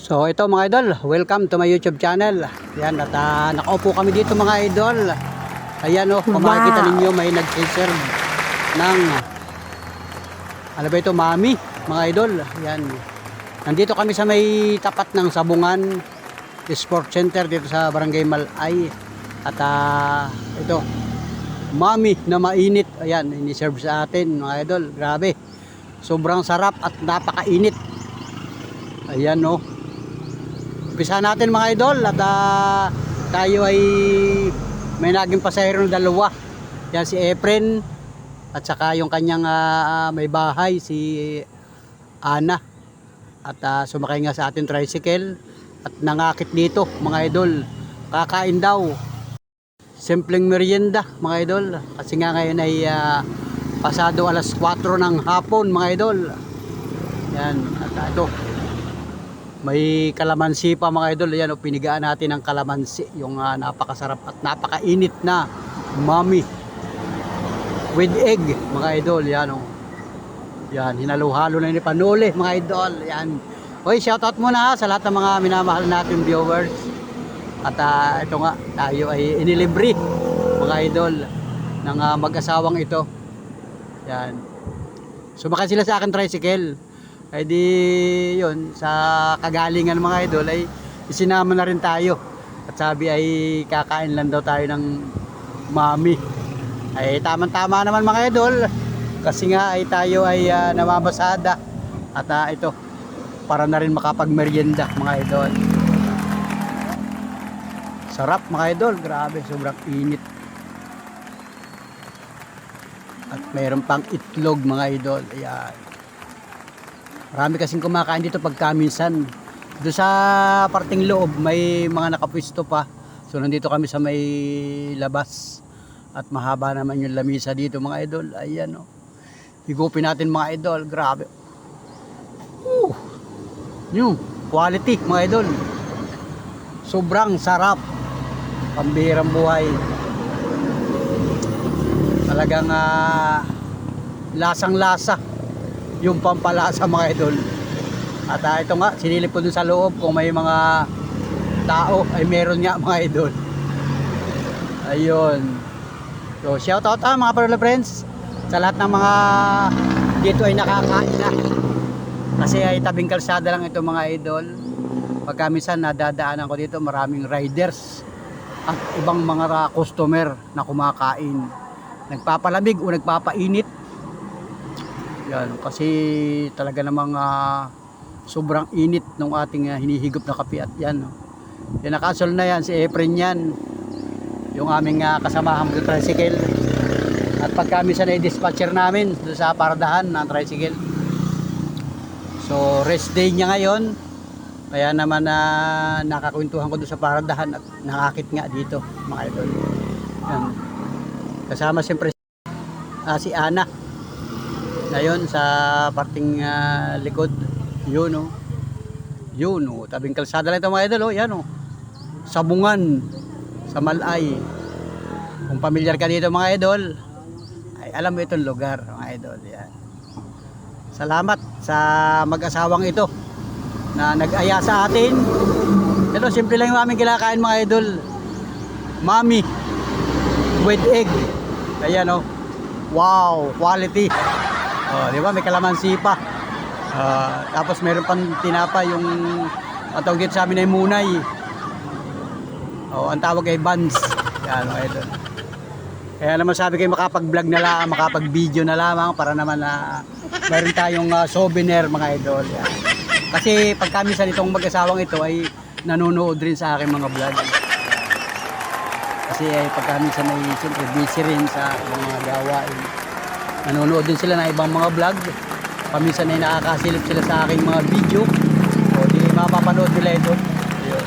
So ito mga idol, welcome to my YouTube channel. Yan, at nakaupo kami dito mga idol. Ayan o, kung makikita ninyo may nag-serve ng ano ba ito, mami mga idol. Yan, nandito kami sa may tapat ng Sabungan Sport Center dito sa Barangay Malay. At ito, mami na mainit. Ayan, ini-serve sa atin mga idol. Grabe, sobrang sarap at napakainit. Ayan o, umpisa natin mga idol. At tayo ay may naging pasahero ng dalawa. Yan si Efren at saka yung kanyang may bahay si Ana. At sumakay nga sa atin tricycle at nangakit dito mga idol. Kakain daw, simpleng merienda mga idol, kasi nga ngayon ay pasado alas 4 ng hapon mga idol. Yan, at ito may kalamansi pa mga idol. Yan o, pinigaan natin ng kalamansi, yung napakasarap at napakainit na mami with egg mga idol. Yan o, yan, hinalo-halo na ni Panole mga idol. Yan, okay, shoutout muna sa lahat ng mga minamahal natin viewers. At ito nga, tayo ay inilibre mga idol ng mag-asawang ito. Yan, sumakay sila sa akin tricycle. Ay di yun, sa kagalingan mga idol ay isinama na rin tayo. At sabi ay kakain lang daw tayo ng mami. Ay tamang-tama naman mga idol, kasi nga ay tayo ay namabasada. At ito, para na rin makapagmerienda mga idol. Sarap mga idol, grabe, sobrang init. At mayroon pang itlog mga idol. Ayan, marami kasing kumakain dito pagka minsan. Doon sa parting loob may mga nakapwisto pa. So nandito kami sa may labas. At mahaba naman yung lamisa dito mga idol. Ayan o, higupin natin mga idol. Grabe, yung quality mga idol, sobrang sarap, pambihirang buhay. Talagang lasang lasa, yung pampalasa mga idol. At ito nga, sinilip ko dun sa loob kung may mga tao, ay meron nga mga idol. Ayun, so shout out mga Parola friends sa lahat ng mga dito ay nakakain na, kasi ay tabing kalsada lang ito mga idol. Pagka minsan nadadaanan ko dito, maraming riders at ibang mga customer na kumakain, nagpapalamig o nagpapainit. Yan, kasi talaga namang sobrang init ng ating hinihigop na kape. At yan, yan, nakasol na yan si Efren, yan yung aming kasamahan sa tricycle. At pagka minsan ay dispatcher namin doon sa paradahan ng tricycle. So rest day niya ngayon, kaya naman nakakwentuhan ko doon sa paradahan at nakakit nga dito mga idol. Yan, kasama siyempre si Ana na yun sa parting likod. Yun o, yun o, tabing kalsada lang ito mga idol o. Yan o, Sabungan sa Malay. Kung pamilyar ka dito mga idol, ay alam mo itong lugar mga idol. Yan, salamat sa mag-asawang ito na nag-aya sa atin. Ito, simple lang yung aming kinakain mga idol, mami with egg. Ayan o, wow, quality. Oh, di ba, may kalamansi pa. Tapos meron pang tinapa, yung ang tawag dito sa amin ay munay. Oh, ang tawag ay buns. Yan mga idol. Kaya naman sabi kayo makapag-vlog na lang, makapag-video na lamang para naman meron tayong souvenir mga idol. Yan. Kasi pag kami sa nitong mag-asawang ito ay nanonood rin sa aking mga vlog. Kasi ay pag kami sa may siyempre busy rin sa mga gawain, nanonood din sila ng ibang mga vlog. Paminsan ay nakakasilip sila sa aking mga video. O di mapapanood nila ito. Ayun.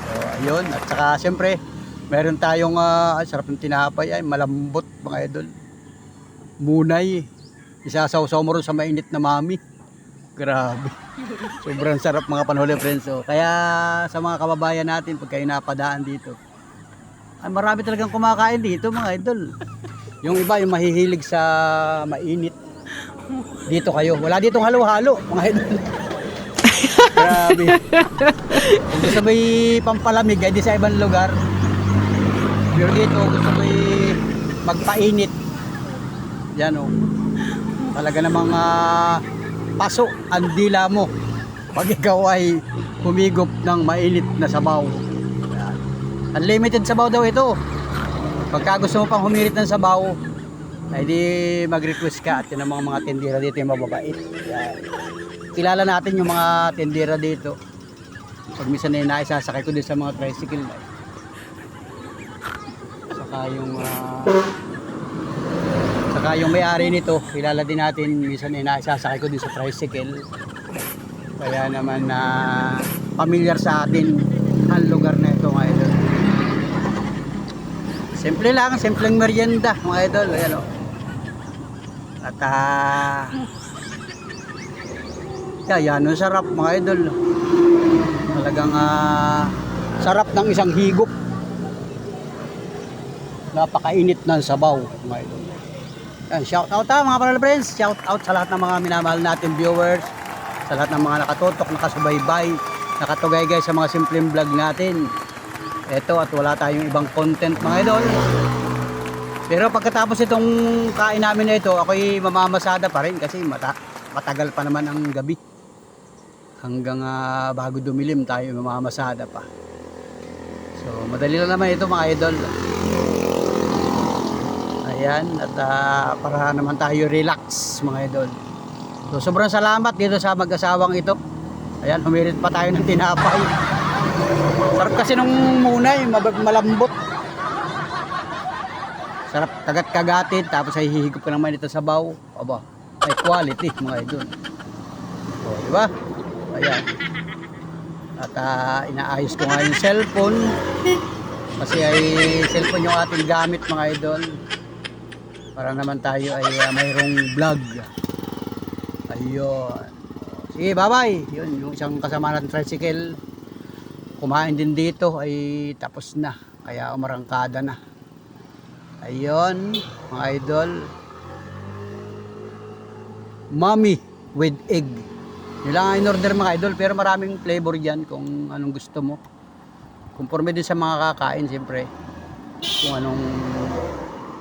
So ayun, at saka siyempre meron tayong sarap ng tinapay, ay malambot mga idol. Munay, isasawsaw mo rin sa mainit na mami. Grabe, sobrang sarap mga Panole friends. So, kaya sa mga kababayan natin, pag kayo napadaan dito, ay marami talagang kumakain dito mga idol. Yung iba yung mahihilig sa mainit, dito kayo, wala ditong halo-halo mga idol. Grabe. Kung gusto mo pampalamig, ay di sa ibang lugar. Pero dito, gusto mo magpainit. Yan o. Talaga namang paso ang dila mo pag ikaw ay humigop ng mainit na sabaw. Yan. Unlimited sabaw daw ito. Pagka gusto mo pang humirit ng sabaw, ay di mag-request ka. At yun ang mga tindera dito yung mababait. Yan. Kilala natin yung mga tindera dito. Pag minsan na naisasakay ko din sa mga tricycle. Saka yung may-ari nito, kilala din natin. Minsan naisasakay ko din sa tricycle. Kaya naman na familiar sa atin ang lugar na ito, mga idol. Simple lang, simpleng merienda, mga idol. Ayan, oh. At yan, yung sarap, mga idol. Talagang sarap ng isang higop. Napakainit ng sabaw, mga idol. Yan, shout out mga parang friends. Shout out sa lahat ng mga minamahal natin viewers, sa lahat ng mga nakatutok, nakasubaybay, nakatugaygay sa mga simpleng vlog natin. Ito, at wala tayong ibang content, mga idol. Pero pagkatapos itong kain namin na ito, ako'y mamamasada pa rin kasi matagal pa naman ang gabi. Hanggang bago dumilim tayo mamamasada pa. So madali lang naman ito, mga idol. Ayan, at para naman tayo relax, mga idol. So sobrang salamat dito sa mag-asawang ito. Ayan, humirit pa tayo ng tinapay. Sarap kasi nung munay, malambot. Sarap kagat-kagatin, tapos ay hihigop ka naman ito sa sabaw. Aba, ay quality, mga idol. O, diba? Ayan. At inaayos ko nga yung cellphone. Kasi ay cellphone yung ating gamit, mga idol. Para naman tayo ay mayroong vlog. Ayun. Sige, bye-bye. Yun, yung isang kasama natin tricycle. Kumain din dito ay tapos na. Kaya umarangkada na. Ayun, mga idol. Mommy with egg. Yun lang ang in-order, mga idol. Pero maraming flavor dyan kung anong gusto mo. Conforme din sa mga kakain, siyempre. Kung anong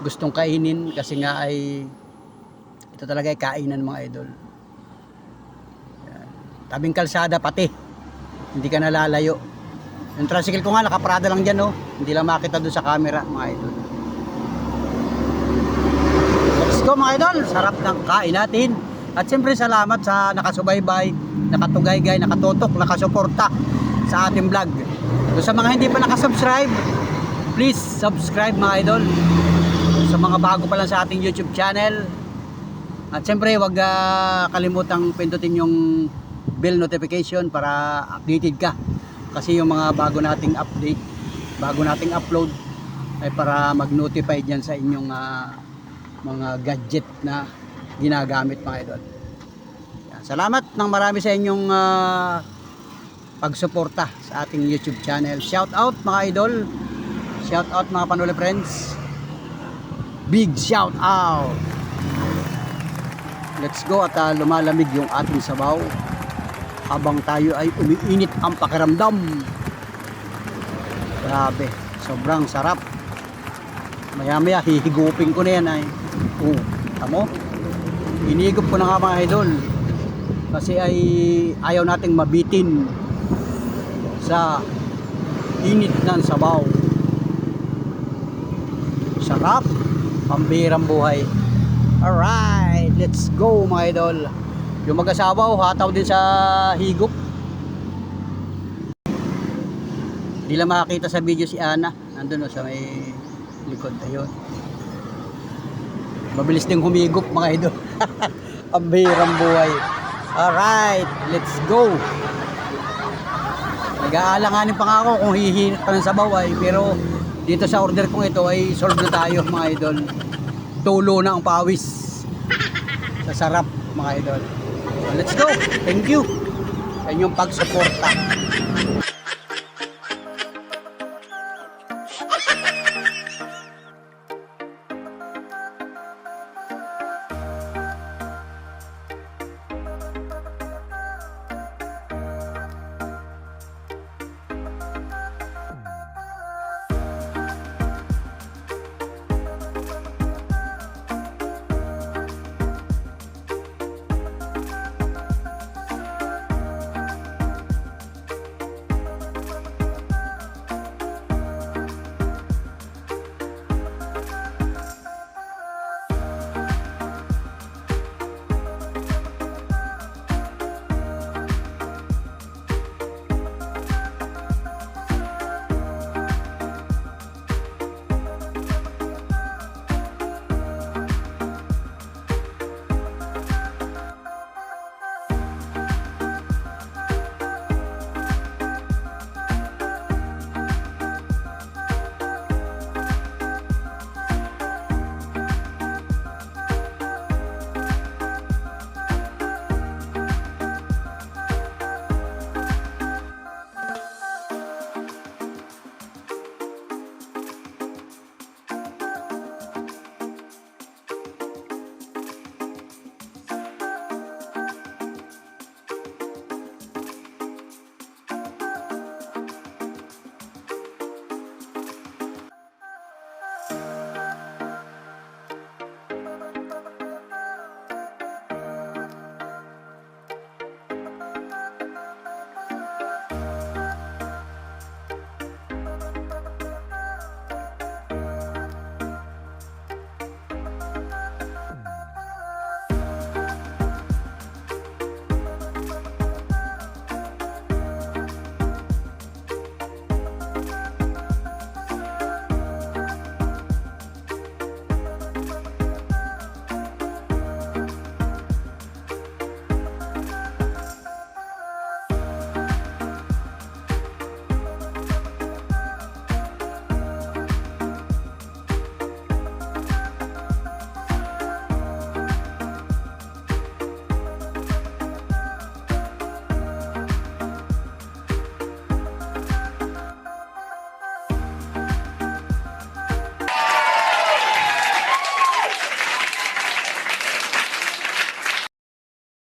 gustong kainin. Kasi nga ay ito talaga ay kainan, mga idol. Yan. Tabing kalsada pati. Hindi ka nalalayo. Yung tricycle ko nga nakaparada lang dyan, oh. Hindi lang makita doon sa camera, mga idol. Let's go, mga idol. Sarap ng kain natin. At siyempre salamat sa nakasubaybay, nakatugaygay, nakatutok, nakasuporta sa ating vlog. So, sa mga hindi pa nakasubscribe, please subscribe, mga idol. Sa mga bago pa lang sa ating YouTube channel. At siyempre huwag kalimutang pindutin yung bell notification para updated ka. Kasi yung mga bago nating update, bago nating upload ay para mag-notify dyan sa inyong mga gadget na ginagamit, mga idol. Yan. Salamat ng marami sa inyong pagsuporta sa ating YouTube channel. Shout out, mga idol. Shout out, mga Panuli friends. Big shout out. Let's go at lumalamig yung ating sabaw habang tayo ay umiinit ang pakiramdam. Grabe, sobrang sarap. Maya maya hihigupin ko na yan ay. Tamo? Inigop ko na nga, mga idol. Kasi ay ayaw nating mabitin sa init ng sabaw. Sarap, pambihirang buhay. Alright, let's go, mga idol. Yung mag-asawa, hataw din sa higop. Hindi lang makakita sa video si Ana. Nandun sa may likod. Ayun. Mabilis din humigop, mga idol. Pambihirang buhay. Alright, let's go. Nag-aalanganin pa nga ako kung hihinit pa ng sabaw ay. Pero dito sa order kong ito ay solve na tayo, mga idol. Tulo na ang pawis. Sa sarap, mga idol. So, let's go. Thank you sa inyong pagsuporta.